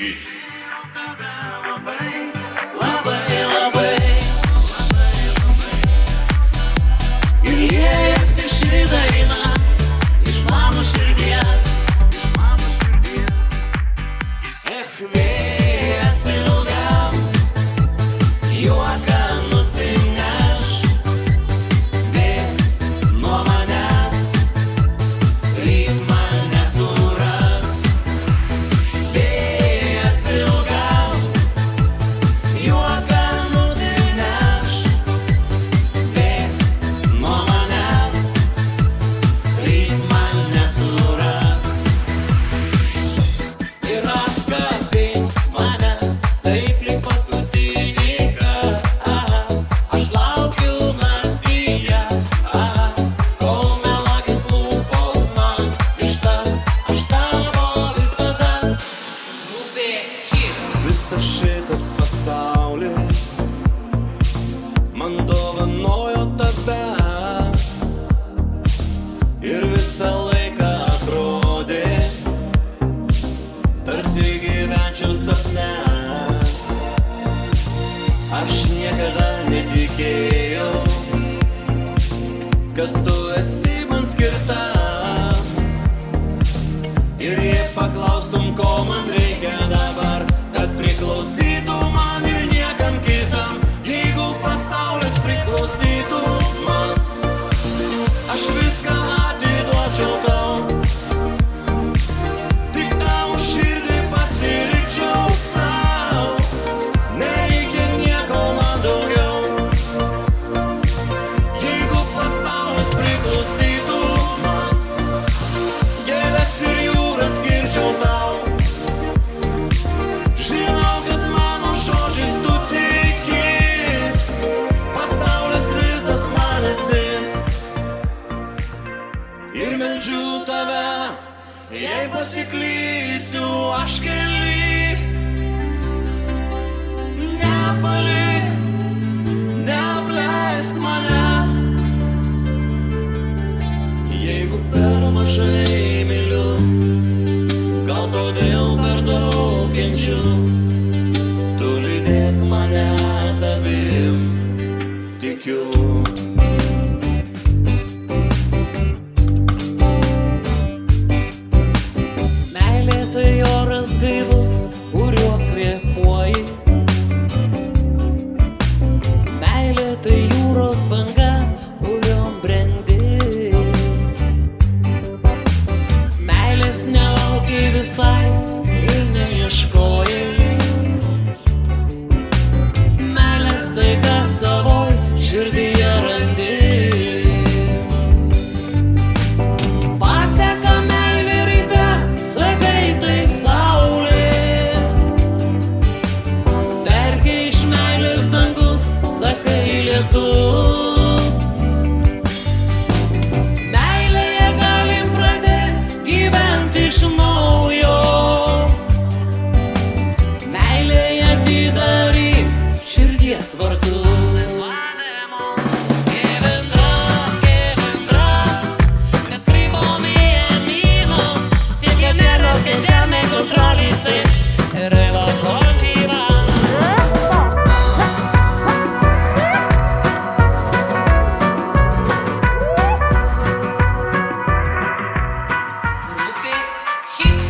Hits. Labai, labai ir liejasi ši daina iš mano širdies. Vėjas ilgam juoką nusineš, bėgs nuo manęs, ryt mane suras. Vėjas ilgam juoką nusineš, bėgs nuo manęs, ryt mane suras. Ir apkabink mane, taip lyg paskutinį kartą. Aš laukiu naktyje, kol melagis lūpos man ištars. Aš tavo visada. Grupė Hits. Visas šitas pasaulis man dovanojo tave ir visą laiką atrodė, tarsi gyvenčiau sapne. Aš niekada netikėjau, kad tu esi man skirta. Ir jei paklaustum, ko man reikia dabar, kad priklausytų man ir niekam kitam, jeigu pasaulis priklausytų man, aš viską atiduočiau tau. Tik tavo širdį pasilikčiau sau, nereikia nieko man daugiau. Jeigu pasaulis priklausytų man, gėles ir jūras skirčiau tau. Žinau, kad mano žodžiais tu tiki, pasaulis visas man esi. Ir meldžiu tave, jei pasiklysiu aš kely, nepalik, neapleisk manęs. Jeigu per mažai myliu, gal todėl per daug kenčiu, tu lydėk mane tavim, tikiu. Meilė tai oras gaivus, kuriuo kvėpuoji. Meilė tai jūros banga, kuriom brendi. Meilės nelaukiai visai ir neieškojai. Meilės taiga savoj širdyje randi. Pateka meilė ryte, sakai tai saulė. Verkia iš meilės dangus, sakai lietus. Meilėje galim pradėti gyventi iš naujo. Meilėje atidaryk širdies vartus.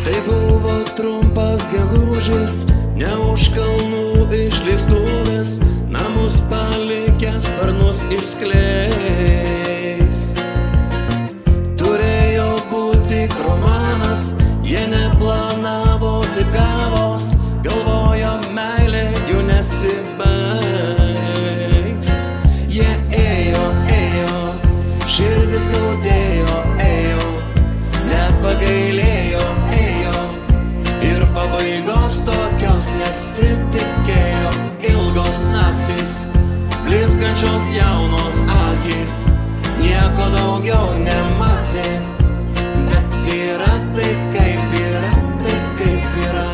Tai buvo trumpas gegužis, ne už kalnų išleistuvės, namus palikęs sparnus išskleis. Turėjo būti romanas, jie neplanavo tik gavos, galvojo meilė jų nesibaigs. Jie ėjo, širdis skaudėjo, nepagailėjo, ir pabaigos tokios nesitikėjo. Ilgos naktis, blizgančios jaunos akys, nieko daugiau nematė. Bet yra taip kaip yra, taip kaip yra.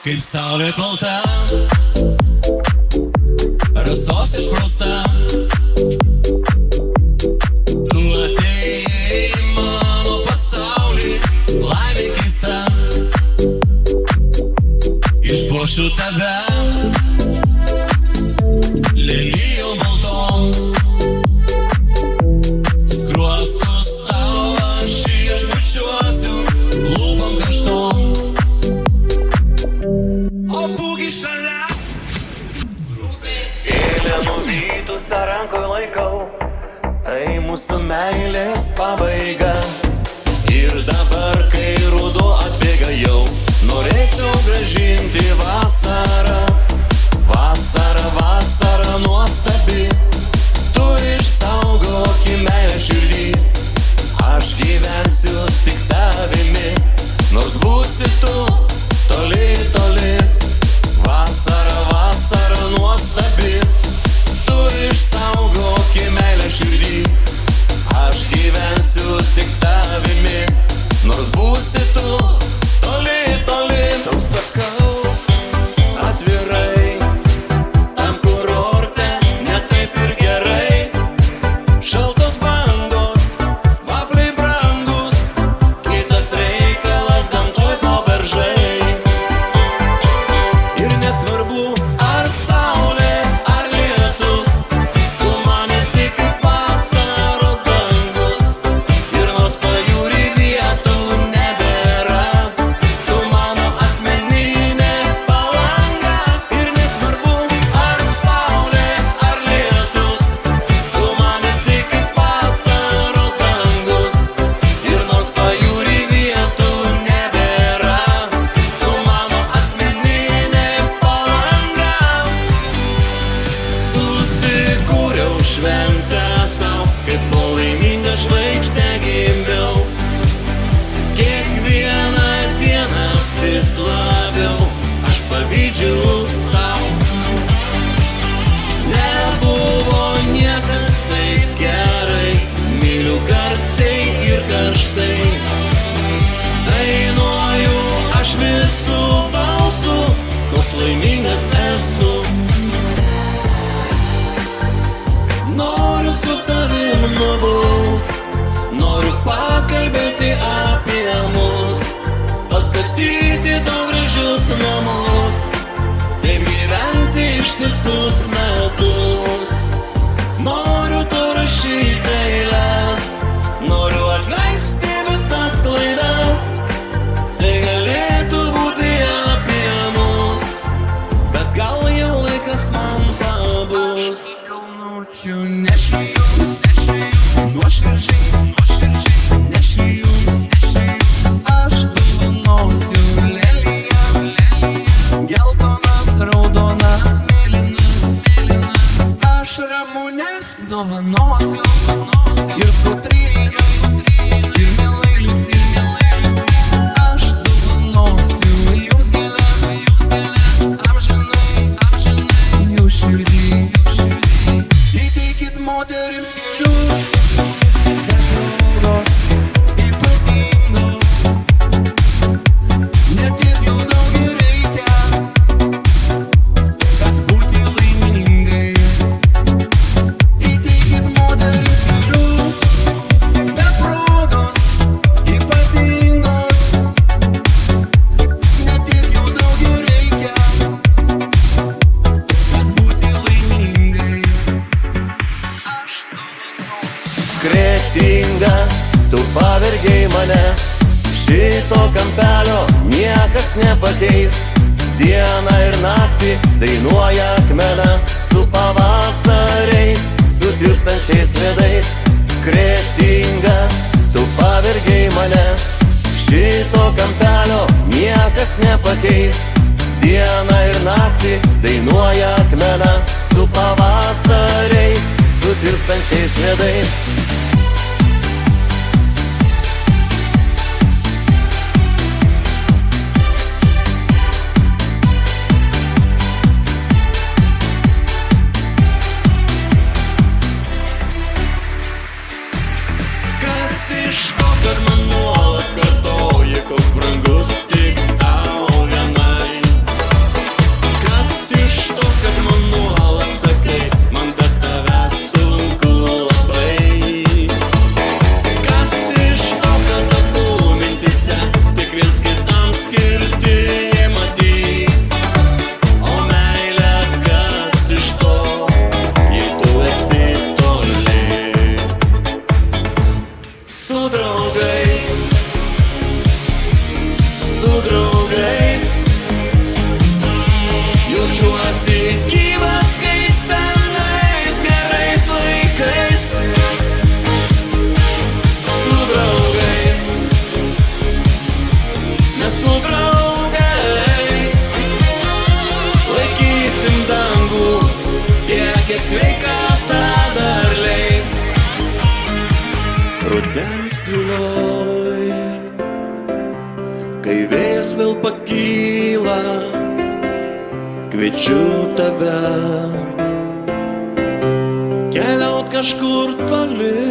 Kaip saulė balta, rasos išprausta, tu atėjai į mano pasaulį, laimė keista. karštai. Dainuoju aš visų balsų, koks laimingas esu. Noriu su tavim nubust, noriu pakalbėti apie mus, pastatyti daug gražius namus, taip gyventi ištisus metus. Noriu tu rašyti eiles, noriu atleisti visas klaidas, tai galėtų būti apie mus, bet gal jau laikas man pabust. Kalnučių nešiu jums, nuoširdžiai, nešiu jums, aš dovanosiu lelijas, geltonas, raudonas, mėlynas, aš ramunės dovanosiu ir kotryną, ir mielailis, aš dovanosiu jums gėles, amžinai, jų širdį. Įteikit moterims gėlių, bet draugos ypatingos, net ir jau daug ir reikia, kad būti laimingai. Įteikit moterims gėlių, bet draugos ypatingos, net ir jau daug ir reikia, kad būti laimingai. Kretinga, tu pavergei mane, šito kampelio niekas nepakeis. Dieną ir naktį dainuoja akmena, su pavasariais, su tirpstančiais ledais. Kretinga, tu pavergei mane, šito kampelio niekas nepakeis. Dieną ir naktį dainuoja akmena, su pavasariais, su tirpstančiais ledais. Kas iš to, kad man nuolat kartoji, koks brangus tik tau vienai? Kas iš to, kad man nuolat sakai, man be tavęs sunku labai? Kas iš to, kad abu mintise tik viens kitam skirti matyt? O meilė, kas iš to, jei tu esi toli? Su draugais jaučiuosi gyvas kaip senais gerais laikais. Su draugais, mes su draugais laikysim dangų tiek, kiek sveikata dar leis. Rudens tyloj, kai vėjas vėl pakyla, kviečiu tave keliaut kažkur toli,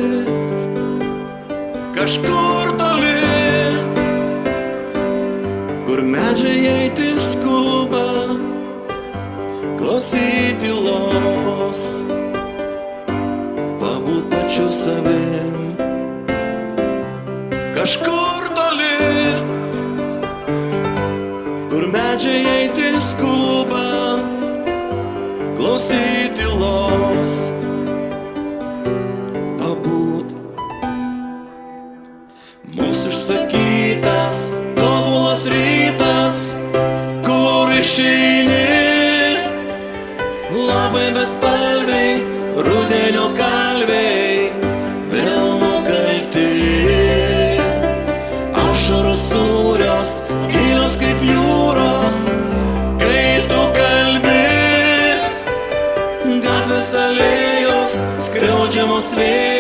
kur medžiai eiti skuba, klausyti tylos, pabūt pačiu savim. Kažkur toli, kur medžiai eiti skuba, klausyti tylos, pabūt. Mums užsakytas tobulas rytas, kur išeini, labai bespalviai, rudenio kalviai, vėl nukalti. Ašaros sūrios, gilios kaip jūros, kai tu kalbi, gatvės alėjos, skriaudžiamos vėjos.